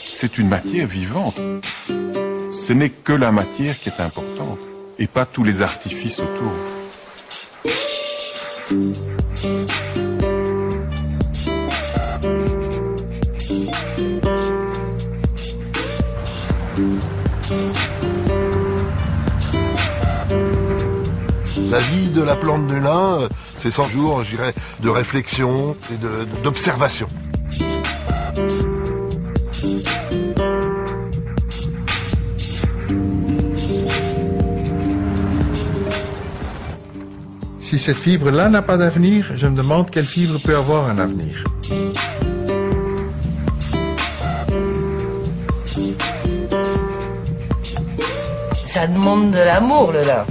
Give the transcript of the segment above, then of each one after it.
C'est une matière vivante. Ce n'est que la matière qui est importante et pas tous les artifices autour. La vie de la plante du lin, c'est 100 jours, je dirais, de réflexion et d'observation. Si cette fibre-là n'a pas d'avenir, je me demande quelle fibre peut avoir un avenir. Ça demande de l'amour, le lin.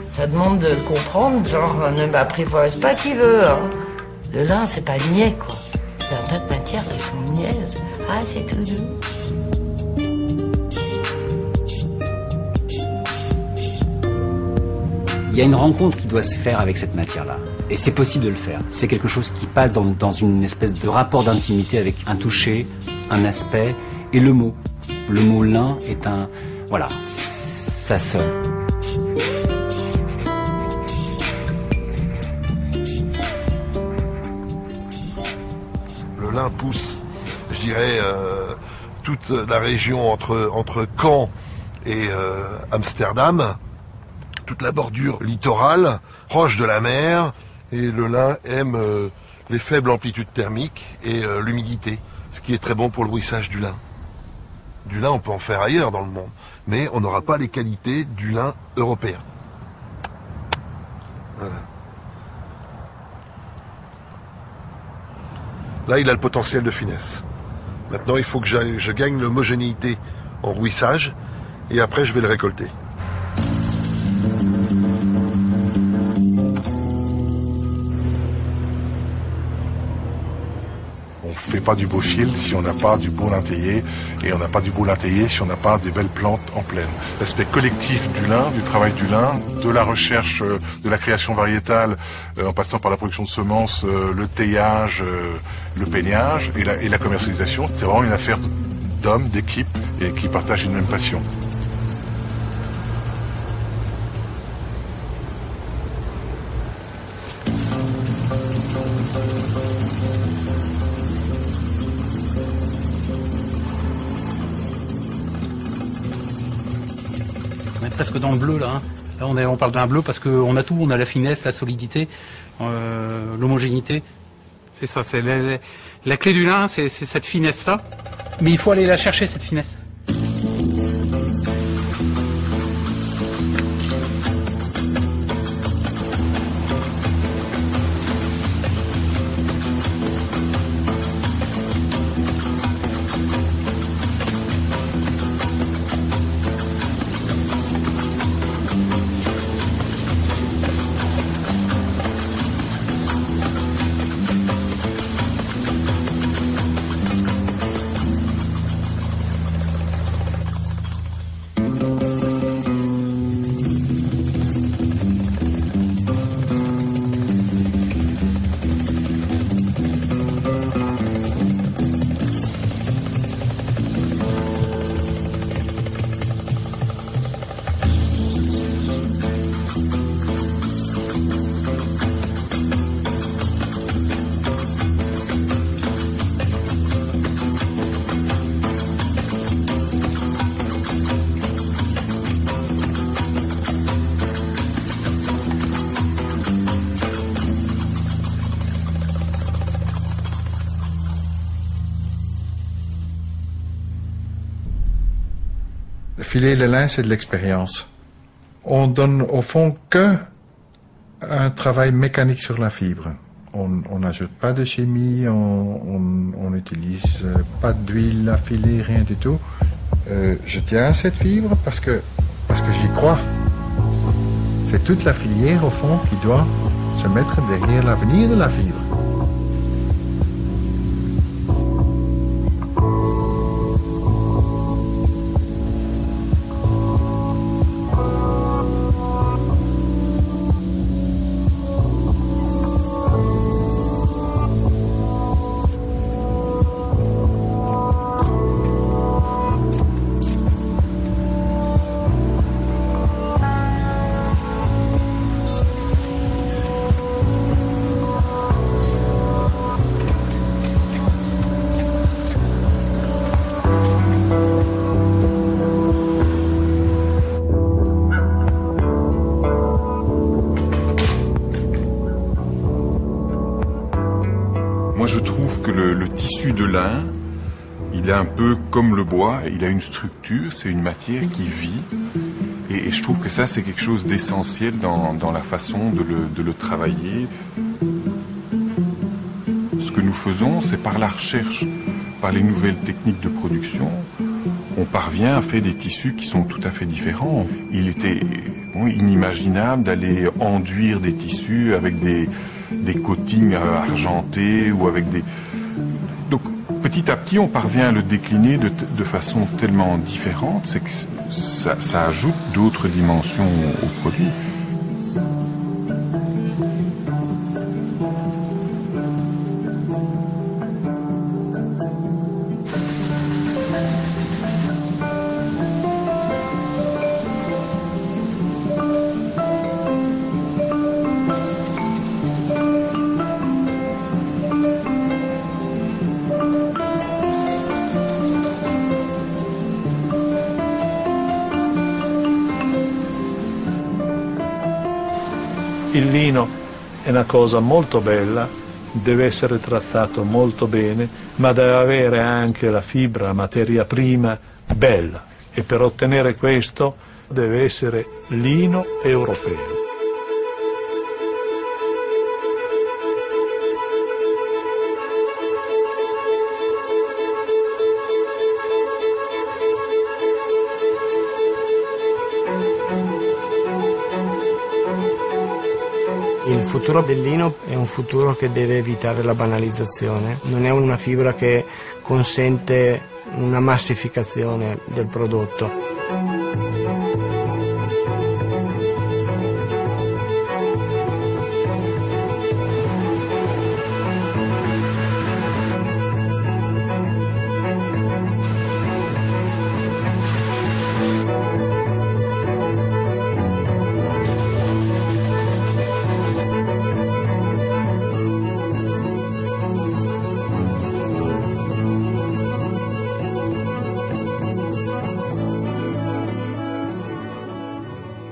Ça demande de le comprendre, genre, ne m'apprivoise pas qui veut. Hein. Le lin, c'est pas niais, quoi. Il y a un tas de matières qui sont niaises. Ah, c'est tout doux. Il y a une rencontre qui doit se faire avec cette matière-là. Et c'est possible de le faire. C'est quelque chose qui passe dans une espèce de rapport d'intimité avec un toucher, un aspect et le mot. Le mot lin est un... Voilà, ça sonne. Le lin pousse, je dirais, toute la région entre Caen et Amsterdam, toute la bordure littorale, proche de la mer, et le lin aime les faibles amplitudes thermiques et l'humidité, ce qui est très bon pour le bruissage du lin. Du lin, on peut en faire ailleurs dans le monde, mais on n'aura pas les qualités du lin européen. Voilà. Là, il a le potentiel de finesse. Maintenant, il faut que je gagne l'homogénéité en rouissage, et après, je vais le récolter. On ne fait pas du beau fil si on n'a pas du beau lin taillé, et on n'a pas du beau lin taillé si on n'a pas des belles plantes en plaine. L'aspect collectif du lin, du travail du lin, de la recherche, de la création variétale, en passant par la production de semences, le taillage, le peignage et la commercialisation, c'est vraiment une affaire d'hommes, d'équipes, et qui partagent une même passion. On est presque dans le bleu là. Hein. Là on parle d'un bleu parce qu'on a tout, on a la finesse, la solidité, l'homogénéité. C'est ça, c'est la clé du lin, c'est cette finesse là. Mais il faut aller la chercher cette finesse. Filer le lin, c'est de l'expérience. On donne au fond que un travail mécanique sur la fibre. On n'ajoute pas de chimie, on n'utilise pas d'huile à filer, rien du tout. Je tiens à cette fibre parce que j'y crois. C'est toute la filière au fond qui doit se mettre derrière l'avenir de la fibre. tissu de lin, il est un peu comme le bois, il a une structure, c'est une matière qui vit. Et je trouve que ça, c'est quelque chose d'essentiel dans la façon de le travailler. Ce que nous faisons, c'est par la recherche, par les nouvelles techniques de production, on parvient à faire des tissus qui sont tout à fait différents. Il était inimaginable d'aller enduire des tissus avec des coatings argentés ou avec des... Donc petit à petit, on parvient à le décliner de façon tellement différente, c'est que ça ajoute d'autres dimensions au produit. Il lino è una cosa molto bella, deve essere trattato molto bene, ma deve avere anche la fibra, la materia prima bella, e per ottenere questo deve essere lino europeo. Il futuro del lino è un futuro che deve evitare la banalizzazione, non è una fibra che consente una massificazione del prodotto.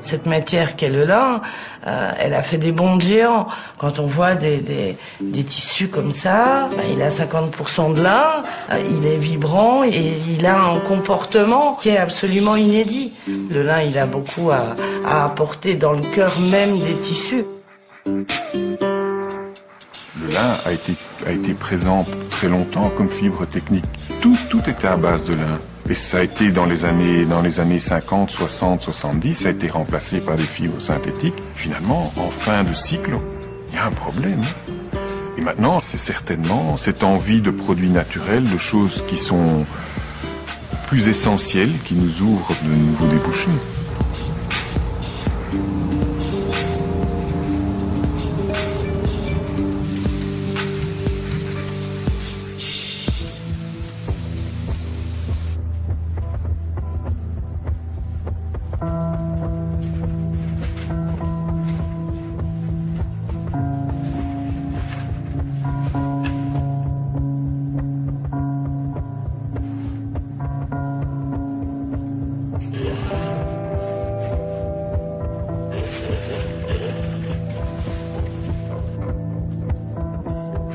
Cette matière qu'est le lin, elle a fait des bonds de géants. Quand on voit des tissus comme ça, il a 50% de lin, il est vibrant et il a un comportement qui est absolument inédit. Le lin, il a beaucoup à apporter dans le cœur même des tissus. Le lin a été présent très longtemps comme fibre technique. Tout était à base de lin. Et ça a été dans les années 50, 60, 70, ça a été remplacé par des fibres synthétiques. Finalement, en fin de cycle, il y a un problème. Et maintenant, c'est certainement cette envie de produits naturels, de choses qui sont plus essentielles, qui nous ouvrent de nouveaux débouchés.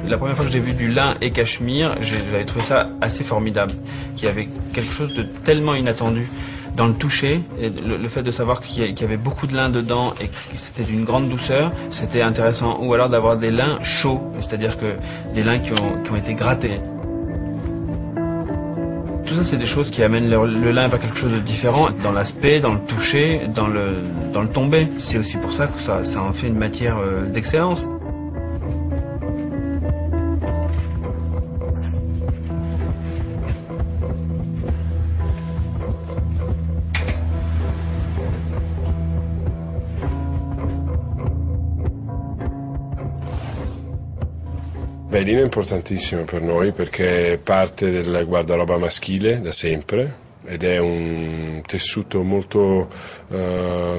La première fois que j'ai vu du lin et cachemire, j'avais trouvé ça assez formidable, qu'il y avait quelque chose de tellement inattendu dans le toucher, et le fait de savoir qu'il y avait beaucoup de lin dedans et que c'était d'une grande douceur, c'était intéressant. Ou alors d'avoir des lins chauds, c'est-à-dire que des lins qui ont été grattés. Tout ça, c'est des choses qui amènent le lin vers quelque chose de différent, dans l'aspect, dans le toucher, dans le tombé. C'est aussi pour ça que ça en fait une matière d'excellence. Beh, il lino è importantissimo per noi perché è parte del guardaroba maschile da sempre ed è un tessuto molto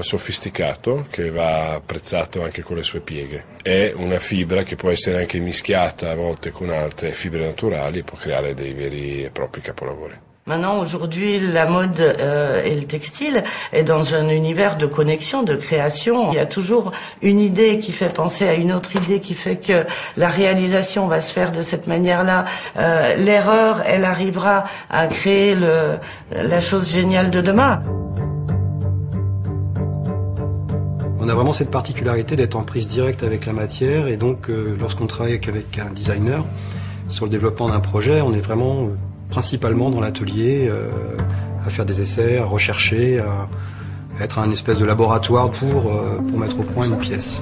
sofisticato che va apprezzato anche con le sue pieghe. È una fibra che può essere anche mischiata a volte con altre fibre naturali e può creare dei veri e propri capolavori. Maintenant, aujourd'hui, la mode et le textile est dans un univers de connexion, de création. Il y a toujours une idée qui fait penser à une autre idée, qui fait que la réalisation va se faire de cette manière-là. L'erreur, elle arrivera à créer la chose géniale de demain. On a vraiment cette particularité d'être en prise directe avec la matière, et donc lorsqu'on travaille avec un designer sur le développement d'un projet, on est vraiment principalement dans l'atelier, à faire des essais, à rechercher, à être un espèce de laboratoire pour mettre au point une pièce.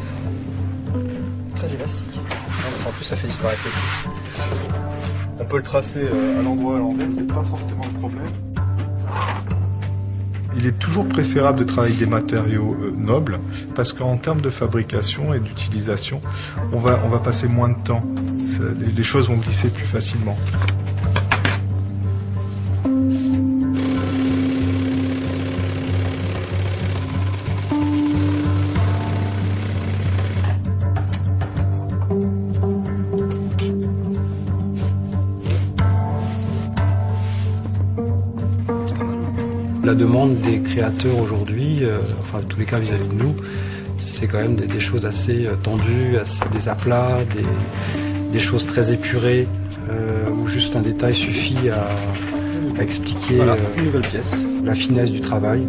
Très élastique. En plus, ça fait disparaître le tout. On peut le tracer à l'endroit, à l'envers, c'est pas forcément le problème. Il est toujours préférable de travailler avec des matériaux nobles, parce qu'en termes de fabrication et d'utilisation, on va passer moins de temps. Les choses vont glisser plus facilement. La demande des créateurs aujourd'hui, enfin en tous les cas vis-à-vis de nous, c'est quand même des choses assez tendues, des aplats, des choses très épurées, où juste un détail suffit à expliquer voilà, une nouvelle pièce, la finesse du travail.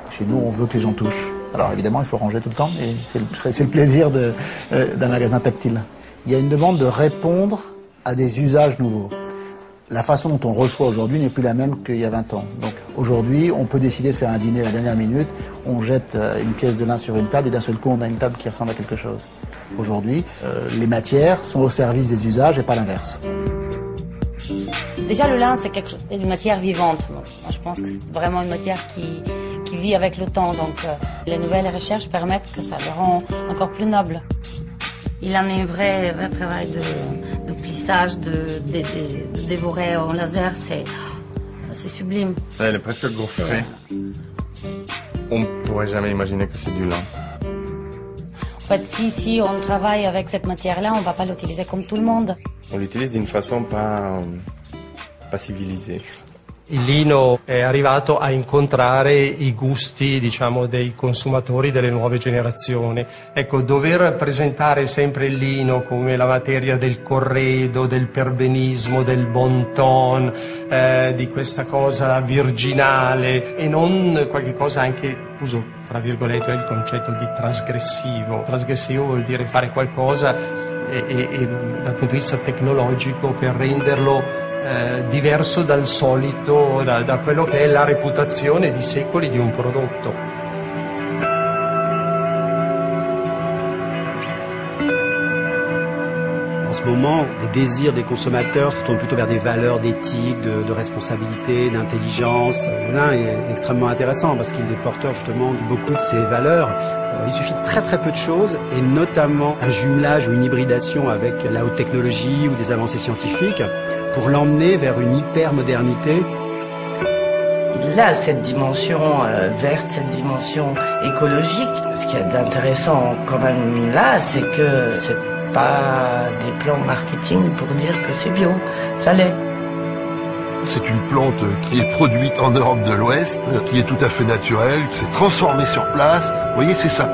Chez nous, on veut que les gens touchent. Alors évidemment, il faut ranger tout le temps, mais c'est le plaisir d'un magasin tactile. Il y a une demande de répondre à des usages nouveaux. La façon dont on reçoit aujourd'hui n'est plus la même qu'il y a 20 ans. Donc aujourd'hui, on peut décider de faire un dîner à la dernière minute, on jette une pièce de lin sur une table et d'un seul coup, on a une table qui ressemble à quelque chose. Aujourd'hui, les matières sont au service des usages et pas l'inverse. Déjà, le lin, c'est une matière vivante. Moi, je pense que c'est vraiment une matière qui vit avec le temps. Donc, les nouvelles recherches permettent que ça le rend encore plus noble. Il en est un vrai travail de plissage, de dévorer en laser. C'est sublime. Elle est presque gaufrée. On ne pourrait jamais imaginer que c'est du lin. En fait, si on travaille avec cette matière-là, on ne va pas l'utiliser comme tout le monde. On l'utilise d'une façon pas civilisée. Il lino è arrivato a incontrare i gusti, diciamo, dei consumatori delle nuove generazioni. Ecco, dover presentare sempre il lino come la materia del corredo, del perbenismo, del bon ton, di questa cosa virginale e non qualche cosa anche, uso fra virgolette il concetto di trasgressivo. Trasgressivo vuol dire fare qualcosa e dal punto di vista tecnologico per renderlo diverso dal solito, da quello che è la reputazione di secoli di un prodotto. En ce moment, les désirs des consommateurs se tournent plutôt vers des valeurs d'éthique, de responsabilité, d'intelligence. Le lin est extrêmement intéressant parce qu'il est porteur justement de beaucoup de ces valeurs. Il suffit de très peu de choses, et notamment un jumelage ou une hybridation avec la haute technologie ou des avancées scientifiques, pour l'emmener vers une hyper-modernité. Il a cette dimension verte, cette dimension écologique. Ce qu'il y a d'intéressant quand même là, c'est que c'est pas des plans marketing pour dire que c'est bio, ça l'est. C'est une plante qui est produite en Europe de l'Ouest, qui est tout à fait naturelle, qui s'est transformée sur place. Vous voyez, c'est ça.